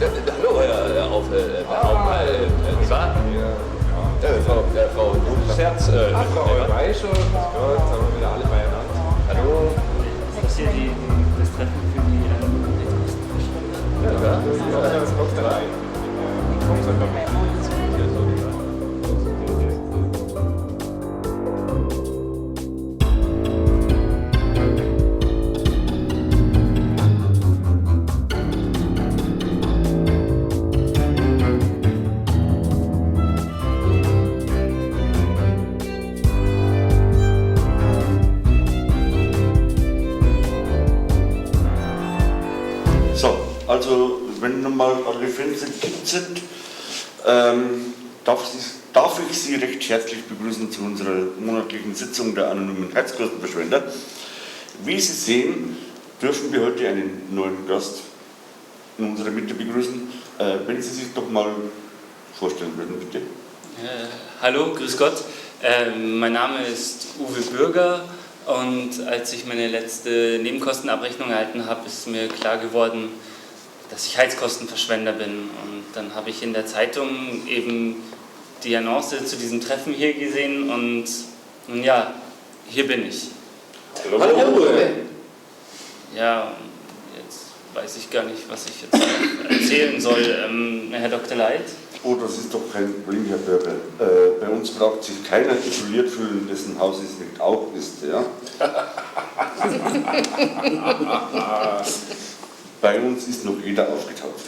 Hallo, Frau Scherz. Frau Weischer, grüß Gott, haben wir wieder alle beieinander. Hallo. Das ist hier das Treffen für die Ja, das kommt rein. Die kommt einfach mit. Also, wenn mal alle Fans gekippt sind, darf ich Sie recht herzlich begrüßen zu unserer monatlichen Sitzung der anonymen Heizkostenverschwender. Wie Sie sehen, dürfen wir heute einen neuen Gast in unserer Mitte begrüßen. Wenn Sie sich doch mal vorstellen würden, bitte. Hallo, grüß Gott. Mein Name ist Uwe Bürger und als ich meine letzte Nebenkostenabrechnung erhalten habe, ist mir klar geworden, dass ich Heizkostenverschwender bin. Und dann habe ich in der Zeitung eben die Annonce zu diesem Treffen hier gesehen und nun ja, hier bin ich. Hallo, Uwe. Ja, jetzt weiß ich gar nicht, was ich jetzt erzählen soll. Herr Dr. Leit? Oh, das ist doch kein Problem, Herr Bürger. Bei uns braucht sich keiner isoliert fühlen, dessen Haus es nicht auch ist. Ja? Bei uns ist noch jeder aufgetaucht.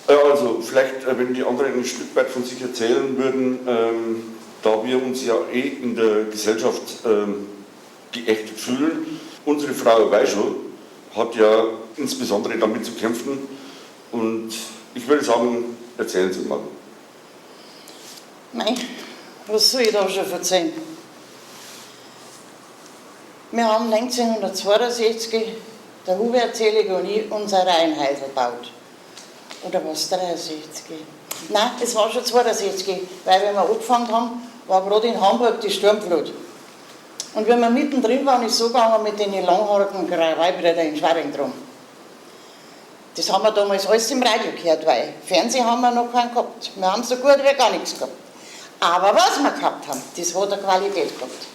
Also, vielleicht, wenn die anderen ein Stück weit von sich erzählen würden, da wir uns ja in der Gesellschaft geächtet fühlen. Unsere Frau Weischer hat ja insbesondere damit zu kämpfen. Und ich würde sagen, erzählen Sie mal. Nein, was soll ich da schon erzählen? Wir haben 1962, der Hubert Selig und ich, unser Reihenhäusl gebaut. Oder was, 63? Nein, es war schon 62, weil wenn wir angefangen haben, war gerade in Hamburg die Sturmflut. Und wenn wir mittendrin waren, ist es so gegangen mit den langhaarigen Krawallbrüdern in Schwerin drum. Das haben wir damals alles im Radio gehört, weil Fernsehen haben wir noch keinen gehabt. Wir haben so gut wie gar nichts gehabt. Aber was wir gehabt haben, das hat eine Qualität gehabt.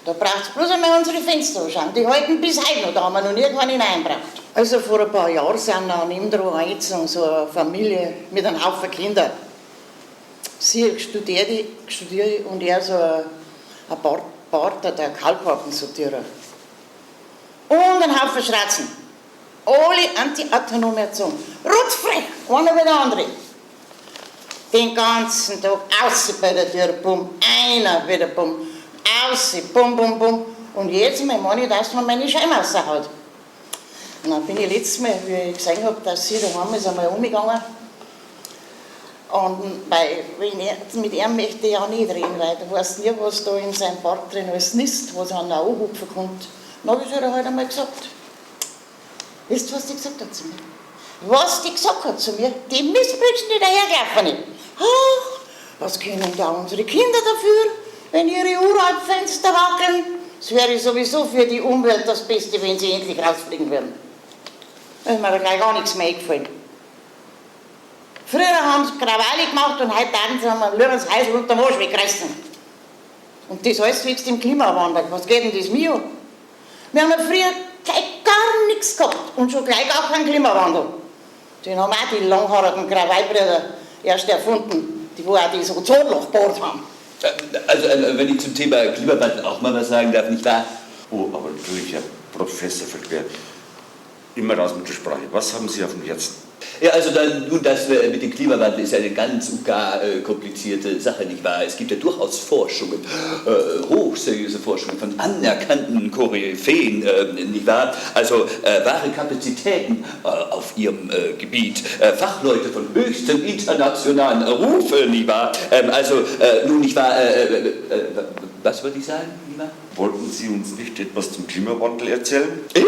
Da braucht es bloß einmal unsere Fenster anschauen. Die halten bis heute noch, da haben wir noch nie keine hineingebracht. Also vor ein paar Jahren sind wir nebendran eingezogen, so eine Familie mit einem Haufen Kindern. Sie studiert und er so ein Barter, der Kalkwappen-Sortierer. Und ein Haufen Schratzen. Alle anti-autonom erzogen. Rotzfrech, einer wie der andere. Den ganzen Tag außen bei der Tür, bumm, einer wieder bumm, außen, bum, bum, bum. Und jetzt meine ich, dass man meine Scheibe raushaut. Und dann bin ich letztes Mal, wie ich gesehen habe, dass sie daheim ist, einmal umgegangen. Und weil mit ihm möchte ich auch nicht reden, weil du weißt nie, was da in seinem Bart drin alles ist, was an auch hupfen kommt. Dann habe ich ihr halt einmal gesagt. Weißt du, was die gesagt hat zu mir? Was die gesagt hat zu mir? Die Mistbüchsen, die dahergelaufen nicht. Ach, was können da unsere Kinder dafür, wenn ihre Uraltfenster wackeln? Es wäre sowieso für die Umwelt das Beste, wenn sie endlich rausfliegen würden. Da ist mir da gleich gar nichts mehr eingefallen. Früher haben sie Krawalle gemacht und heute haben wir lieber das Häusl unter dem Arsch weggerissen. Und das alles wächst im Klimawandel. Was geht denn das mir an? Wir haben ja früher gleich gar nichts gehabt und schon gleich auch keinen Klimawandel. Den haben auch die langhaarigen Krawallbrüder erst erfunden, die wo auch das Ozonloch gebohrt haben. Also, wenn ich zum Thema Klimawandel auch mal was sagen darf, nicht wahr? Oh, aber natürlich, Herr Professor Verquer, immer raus mit der Sprache. Was haben Sie auf dem Herzen? Ja, also nun, das mit dem Klimawandel ist eine ganz und gar komplizierte Sache, nicht wahr? Es gibt ja durchaus Forschungen, hochseriöse Forschungen von anerkannten Koryphäen, nicht wahr? Also wahre Kapazitäten auf ihrem Gebiet, Fachleute von höchstem internationalen Ruf, nicht wahr? Nun, nicht wahr, was wollte ich sagen, nicht wahr? Wollten Sie uns nicht etwas zum Klimawandel erzählen? Ich?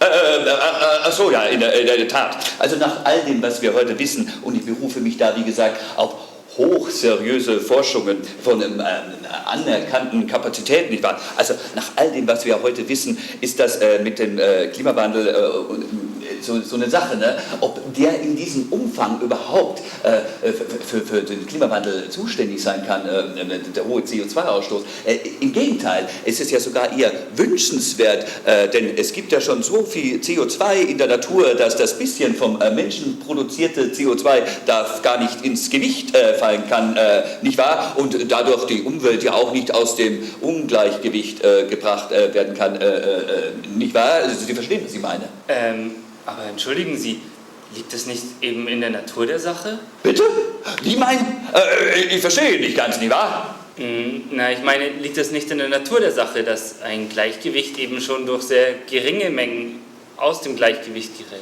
Ach so, ja, in der Tat. Also nach all dem, was wir heute wissen, und ich berufe mich da, wie gesagt, auf hochseriöse Forschungen von anerkannten Kapazitäten, nicht wahr? Also nach all dem, was wir heute wissen, ist das mit dem Klimawandel so eine Sache, ne? Ob der in diesem Umfang überhaupt für den Klimawandel zuständig sein kann, der hohe CO2-Ausstoß. Im Gegenteil, es ist ja sogar eher wünschenswert, denn es gibt ja schon so viel CO2 in der Natur, dass das bisschen vom Menschen produzierte CO2 da gar nicht ins Gewicht fallen kann, nicht wahr? Und dadurch die Umwelt ja auch nicht aus dem Ungleichgewicht gebracht werden kann, nicht wahr? Also, Sie verstehen, was ich meine. Aber entschuldigen Sie, liegt es nicht eben in der Natur der Sache? Bitte? Die meinen? Ich verstehe nicht ganz, nicht wahr? Na, ich meine, liegt es nicht in der Natur der Sache, dass ein Gleichgewicht eben schon durch sehr geringe Mengen aus dem Gleichgewicht gerät?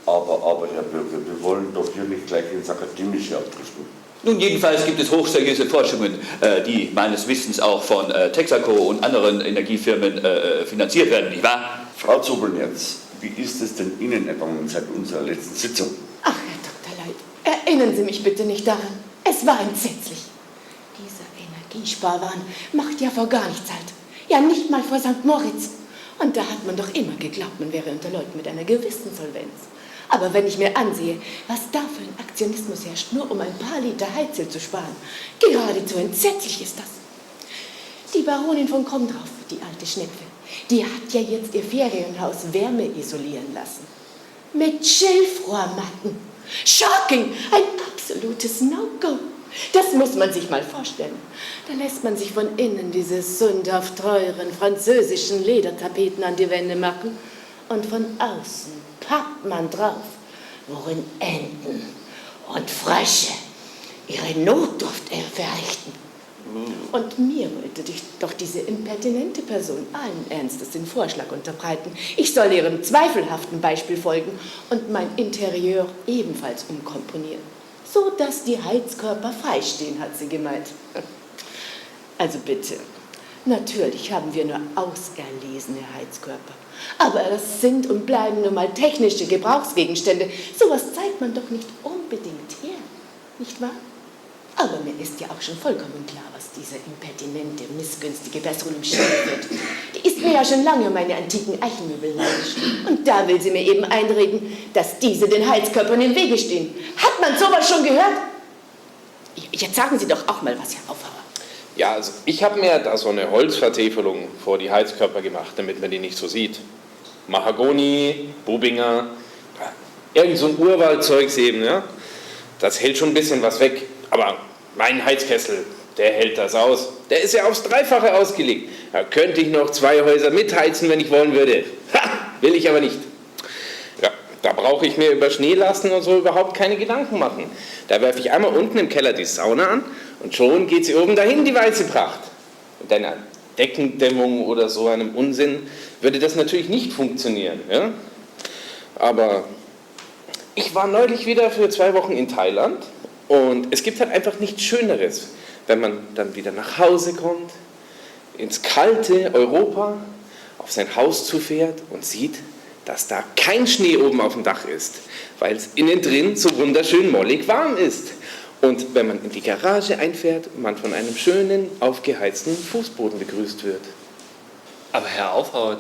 Aber Herr Bürger, wir wollen doch hier nicht gleich ins Akademische abdriften. Nun, jedenfalls gibt es hochseriöse Forschungen, die meines Wissens auch von Texaco und anderen Energiefirmen finanziert werden, nicht wahr? Frau Zobelnerz, wie ist es denn Ihnen ergangen seit unserer letzten Sitzung? Ach, Herr Dr. Leit, erinnern Sie mich bitte nicht daran. Es war entsetzlich. Dieser Energiesparwahn macht ja vor gar nichts halt. Ja, nicht mal vor St. Moritz. Und da hat man doch immer geglaubt, man wäre unter Leuten mit einer gewissen Solvenz. Aber wenn ich mir ansehe, was da für ein Aktionismus herrscht, nur um ein paar Liter Heizöl zu sparen, geradezu entsetzlich ist das. Die Baronin von Kromdrauf, die alte Schnepfe, die hat ja jetzt ihr Ferienhaus Wärme isolieren lassen. Mit Schilfrohrmatten. Shocking! Ein absolutes No-Go. Das muss man sich mal vorstellen. Da lässt man sich von innen diese sündhaft teuren französischen Ledertapeten an die Wände machen und von außen pappt man drauf, worin Enten und Frösche ihre Notdurft verrichten. Und mir wollte doch diese impertinente Person allen Ernstes den Vorschlag unterbreiten, ich soll ihrem zweifelhaften Beispiel folgen und mein Interieur ebenfalls umkomponieren, so dass die Heizkörper freistehen, hat sie gemeint. Also bitte, natürlich haben wir nur auserlesene Heizkörper, aber das sind und bleiben nun mal technische Gebrauchsgegenstände. Sowas zeigt man doch nicht unbedingt her, nicht wahr? Aber mir ist ja auch schon vollkommen klar, was diese impertinente, missgünstige Person im Schild wird. Die ist mir ja schon lange meine antiken Eichenmöbel neidisch. Und da will sie mir eben einreden, dass diese den Heizkörpern im Wege stehen. Hat man sowas schon gehört? Jetzt sagen Sie doch auch mal was, Herr Aufhauer. Ja, also ich habe mir da so eine Holzvertäfelung vor die Heizkörper gemacht, damit man die nicht so sieht. Mahagoni, Bubinger, irgend so ein Urwaldzeugs eben, ja. Das hält schon ein bisschen was weg. Aber mein Heizkessel, der hält das aus. Der ist ja aufs Dreifache ausgelegt. Da könnte ich noch 2 Häuser mitheizen, wenn ich wollen würde. Ha, will ich aber nicht. Ja, da brauche ich mir über Schneelasten und so überhaupt keine Gedanken machen. Da werfe ich einmal unten im Keller die Sauna an und schon geht sie oben dahin, die weiße Pracht. Mit einer Deckendämmung oder so einem Unsinn würde das natürlich nicht funktionieren. Ja? Aber ich war neulich wieder für 2 Wochen in Thailand. Und es gibt halt einfach nichts Schöneres, wenn man dann wieder nach Hause kommt, ins kalte Europa, auf sein Haus zufährt und sieht, dass da kein Schnee oben auf dem Dach ist, weil es innen drin so wunderschön mollig warm ist. Und wenn man in die Garage einfährt, man von einem schönen, aufgeheizten Fußboden begrüßt wird. Aber Herr Aufhauer,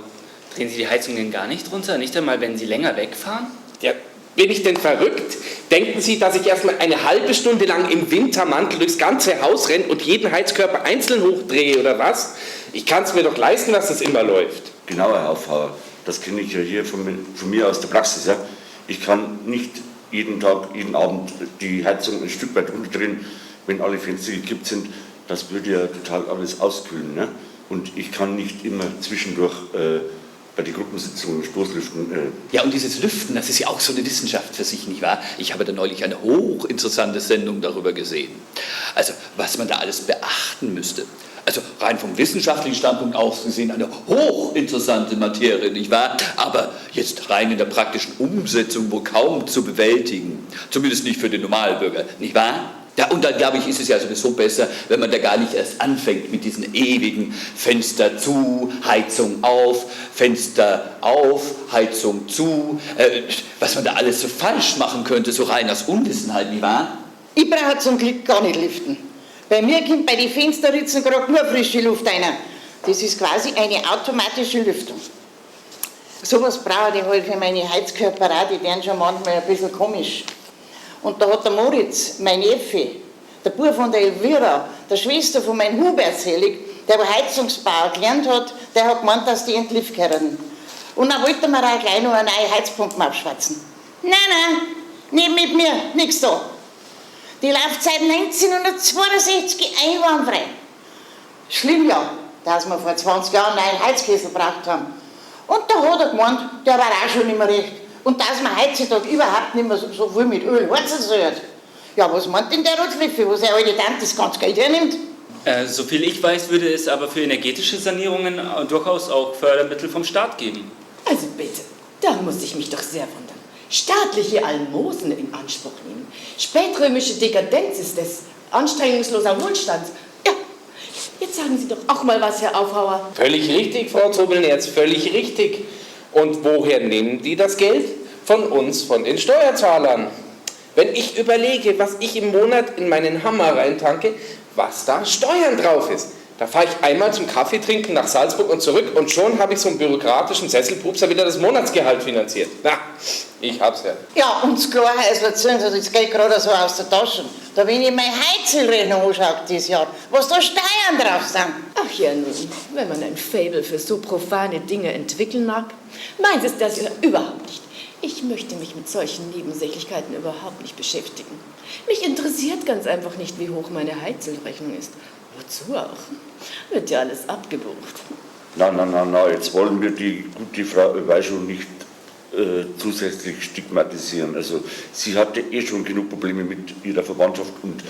drehen Sie die Heizung denn gar nicht runter? Nicht einmal, wenn Sie länger wegfahren? Ja, bin ich denn verrückt? Denken Sie, dass ich erstmal eine halbe Stunde lang im Wintermantel durchs ganze Haus renne und jeden Heizkörper einzeln hochdrehe oder was? Ich kann es mir doch leisten, dass das immer läuft. Genau, Herr Aufhauer, das kenne ich ja hier von mir aus der Praxis. Ja. Ich kann nicht jeden Tag, jeden Abend die Heizung ein Stück weit runterdrehen, wenn alle Fenster gekippt sind. Das würde ja total alles auskühlen. Ne? Und ich kann nicht immer zwischendurch bei den Gruppensitzungen Stoßlüften. Ja, und dieses Lüften, das ist ja auch so eine Wissenschaft für sich, nicht wahr? Ich habe da neulich eine hochinteressante Sendung darüber gesehen. Also, was man da alles beachten müsste. Also, rein vom wissenschaftlichen Standpunkt aus gesehen, eine hochinteressante Materie, nicht wahr? Aber jetzt rein in der praktischen Umsetzung wohl kaum zu bewältigen. Zumindest nicht für den Normalbürger, nicht wahr? Ja, und dann, glaube ich, ist es ja sowieso besser, wenn man da gar nicht erst anfängt mit diesen ewigen Fenster zu, Heizung auf, Fenster auf, Heizung zu, was man da alles so falsch machen könnte, so rein aus Unwissenheit, nicht wahr? Ich brauche zum Glück gar nicht lüften. Bei mir kommt bei den Fensterritzen gerade nur frische Luft rein. Das ist quasi eine automatische Lüftung. Sowas brauche ich halt für meine Heizkörper auch, die werden schon manchmal ein bisschen komisch. Und da hat der Moritz, mein Neffe, der Bub von der Elvira, der Schwester von meinem Hubert Selig, der Heizungsbauer gelernt hat, der hat gemeint, dass die entlift gehören. Und dann wollte mir auch gleich noch eine neue Heizpumpe aufschwatzen. Nein, nicht mit mir, nix da. Die läuft seit 1962 einwandfrei. Schlimm ja, dass wir vor 20 Jahren einen neuen Heizkessel gebraucht haben. Und da hat er gemeint, der war auch schon nicht mehr recht. Und dass man heutzutage überhaupt nicht mehr so viel mit Öl heizen soll. Ja, was meint denn der Rotzliffe, wo seine alte Tante das ganze Geld hernimmt? Soviel ich weiß, würde es aber für energetische Sanierungen durchaus auch Fördermittel vom Staat geben. Also bitte, da muss ich mich doch sehr wundern. Staatliche Almosen in Anspruch nehmen. Spätrömische Dekadenz ist es. Anstrengungsloser Wohlstand. Ja, jetzt sagen Sie doch auch mal was, Herr Aufhauer. Völlig richtig, Frau Zobelnerz, völlig richtig. Und woher nehmen die das Geld? Von uns, von den Steuerzahlern. Wenn ich überlege, was ich im Monat in meinen Hammer reintanke, was da Steuern drauf ist. Da fahre ich einmal zum Kaffee trinken nach Salzburg und zurück und schon habe ich so einen bürokratischen Sesselpupser wieder das Monatsgehalt finanziert. Na, ich hab's ja. Ja, und das Klarhäusler ziehen sie das Geld gerade so aus der Tasche. Da wenn ich meine Heizölrechnung anschaue dieses Jahr, was da Steuern drauf sind. Ach ja nun, wenn man ein Faible für so profane Dinge entwickeln mag. Meins ist das ja überhaupt nicht. Ich möchte mich mit solchen Nebensächlichkeiten überhaupt nicht beschäftigen. Mich interessiert ganz einfach nicht, wie hoch meine Heizölrechnung ist. Wozu auch? Wird ja alles abgebucht. Na, jetzt wollen wir die gute Frau Weischow nicht zusätzlich stigmatisieren. Also sie hatte eh schon genug Probleme mit ihrer Verwandtschaft und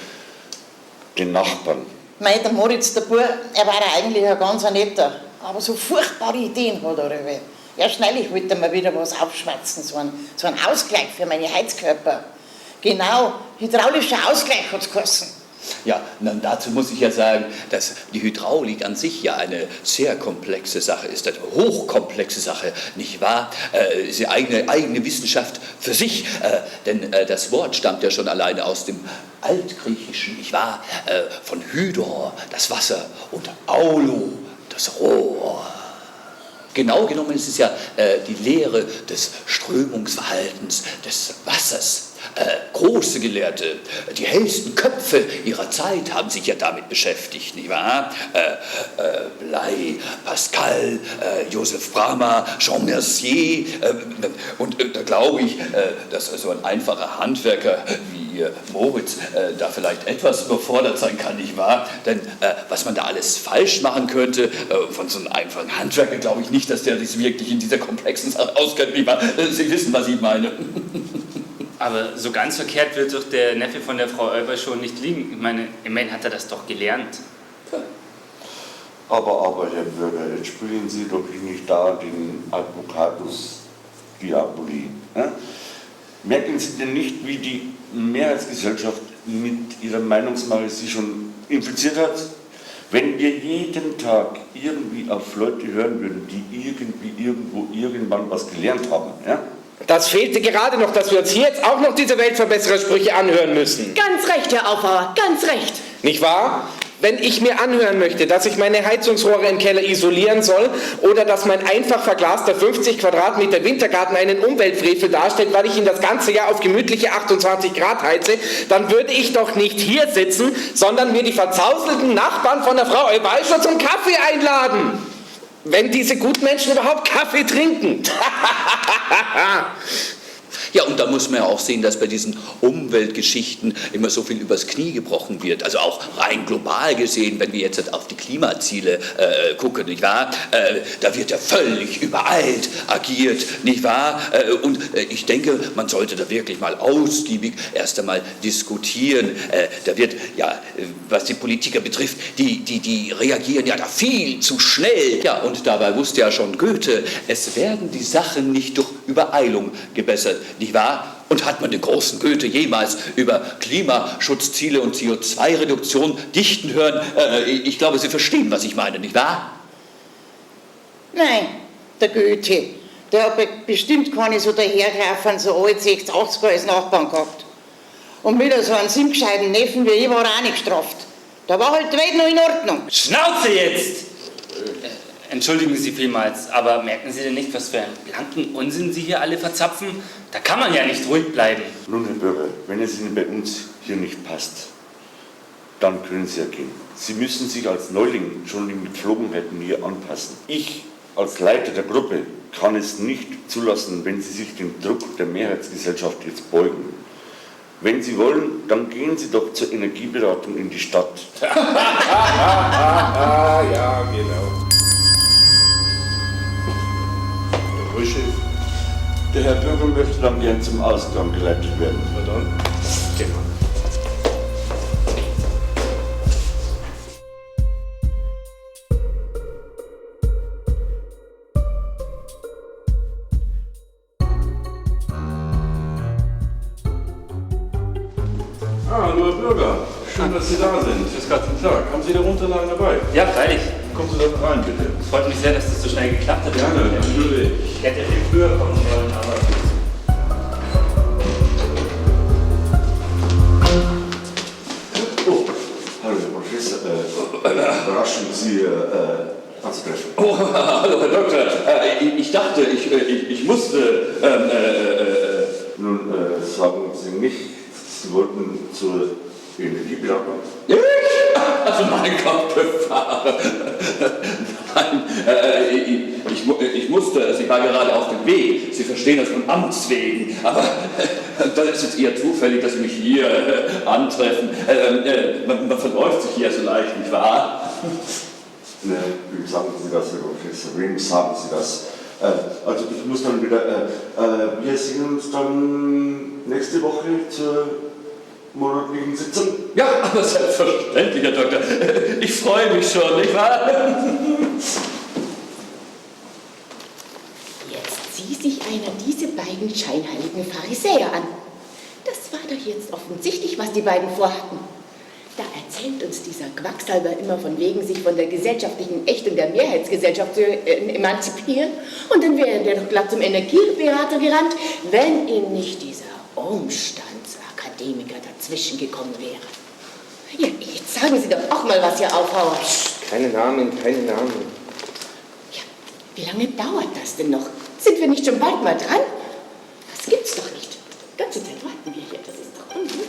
den Nachbarn. Der Moritz, der Bub, er war eigentlich ein ganz netter, aber so furchtbare Ideen hat er. Erst neulich wollte er mir wieder was aufschwatzen, so ein Ausgleich für meine Heizkörper. Genau, hydraulischer Ausgleich hat es geheißen. Ja, dann dazu muss ich ja sagen, dass die Hydraulik an sich ja eine sehr komplexe Sache ist, eine hochkomplexe Sache, nicht wahr? Ist ja eigene Wissenschaft für sich, denn das Wort stammt ja schon alleine aus dem Altgriechischen, nicht wahr? Von Hydro, das Wasser, und Aulo, das Rohr. Genau genommen ist es ja die Lehre des Strömungsverhaltens des Wassers. Große Gelehrte, die hellsten Köpfe ihrer Zeit haben sich ja damit beschäftigt, nicht wahr? Blei, Pascal, Joseph Bramah, Jean Mercier. Und da glaube ich, dass so ein einfacher Handwerker wie Moritz da vielleicht etwas überfordert sein kann, nicht wahr? Denn was man da alles falsch machen könnte, von so einem einfachen Handwerker glaube ich nicht, dass der sich wirklich in dieser komplexen Sache auskennt, nicht wahr? Sie wissen, was ich meine. Aber so ganz verkehrt wird doch der Neffe von der Frau Olber schon nicht liegen. Ich meine, immerhin hat er das doch gelernt. Aber, Herr Bürger, jetzt spielen Sie doch nicht da den Advocatus Diaboli. Ne? Merken Sie denn nicht, wie die Mehrheitsgesellschaft mit ihrer Meinungsmache Sie schon infiziert hat? Wenn wir jeden Tag irgendwie auf Leute hören würden, die irgendwie irgendwo irgendwann was gelernt haben, ja? Das fehlte gerade noch, dass wir uns hier jetzt auch noch diese Weltverbesserersprüche anhören müssen. Ganz recht, Herr Aufbauer, ganz recht. Nicht wahr? Wenn ich mir anhören möchte, dass ich meine Heizungsrohre im Keller isolieren soll oder dass mein einfach verglaster 50 Quadratmeter Wintergarten einen Umweltfrevel darstellt, weil ich ihn das ganze Jahr auf gemütliche 28 Grad heize, dann würde ich doch nicht hier sitzen, sondern mir die verzauselten Nachbarn von der Frau Weischow zum Kaffee einladen. Wenn diese Gutmenschen überhaupt Kaffee trinken. Ja, und da muss man ja auch sehen, dass bei diesen Umweltgeschichten immer so viel übers Knie gebrochen wird. Also auch rein global gesehen, wenn wir jetzt auf die Klimaziele gucken, nicht wahr? Da wird ja völlig übereilt agiert, nicht wahr? Und ich denke, man sollte da wirklich mal ausgiebig erst einmal diskutieren. Da wird, ja, was die Politiker betrifft, die reagieren ja da viel zu schnell. Ja, und dabei wusste ja schon Goethe, es werden die Sachen nicht durch Übereilung gebessert. Nicht wahr? Und hat man den großen Goethe jemals über Klimaschutzziele und CO2-Reduktion dichten hören? Ich glaube, Sie verstehen, was ich meine, nicht wahr? Nein, der Goethe, der hat bestimmt keine so dahergreifen, so alt 60, 80er als Nachbarn gehabt. Und wieder so einen sinngescheiten Neffen wie ich war er auch nicht gestraft. Da war halt die Welt noch in Ordnung. Schnauze jetzt! Entschuldigen Sie vielmals, aber merken Sie denn nicht, was für einen blanken Unsinn Sie hier alle verzapfen? Da kann man ja nicht ruhig bleiben. Nun, Herr Bürger, wenn es Ihnen bei uns hier nicht passt, dann können Sie ja gehen. Sie müssen sich als Neuling schon den Gepflogenheiten hier anpassen. Ich als Leiter der Gruppe kann es nicht zulassen, wenn Sie sich dem Druck der Mehrheitsgesellschaft jetzt beugen. Wenn Sie wollen, dann gehen Sie doch zur Energieberatung in die Stadt. Ja, genau. Herr Chef, der Herr Bürger möchte dann gern zum Ausgang geleitet werden. Na dann, genau. Hallo Herr Bürger, schön, dass Sie da sind. Grüß Gott. Guten Tag, haben Sie Ihre Unterlagen dabei? Ja, freilich. Kommen Sie doch rein, bitte. Es freut mich sehr, dass das so schnell geklappt hat. Gerne, natürlich. Ich hätte viel früher kommen sollen, aber... Oh, hallo Herr Professor, überraschend Sie anzutreffen. Oh, hallo, Herr Doktor. Ich dachte, ich musste. Nun sagen Sie nicht, Sie wollten zur Energieberatung. Ich? Also mein Gott, Gefahr. Nein, ich musste, also ich war gerade auf dem Weg. Sie verstehen das von Amts wegen. Aber das ist jetzt eher zufällig, dass Sie mich hier antreffen. Man verläuft sich hier so leicht, nicht wahr? Ne, wem sagen Sie das, Herr Professor? Wem sagen Sie das? Also ich muss dann wieder, wir sehen uns dann nächste Woche zur monatlichen Sitzung. Ja, aber selbstverständlich, Herr Doktor. Ich freue mich schon, nicht wahr? Jetzt sieh sich einer diese beiden scheinheiligen Pharisäer an. Das war doch jetzt offensichtlich, was die beiden vorhatten. Da erzählt uns dieser Quacksalber immer von wegen, sich von der gesellschaftlichen Ächtung der Mehrheitsgesellschaft zu emanzipieren. Und dann wäre der doch glatt zum Energieberater gerannt, wenn ihm nicht dieser Umstandsakademiker dazwischen gekommen wäre. Ja, jetzt sagen Sie doch auch mal was, ihr Aufhauer. Keine Namen, keine Namen. Ja, wie lange dauert das denn noch? Sind wir nicht schon bald mal dran? Das gibt's doch nicht. Die ganze Zeit warten wir hier. Das ist doch unmöglich.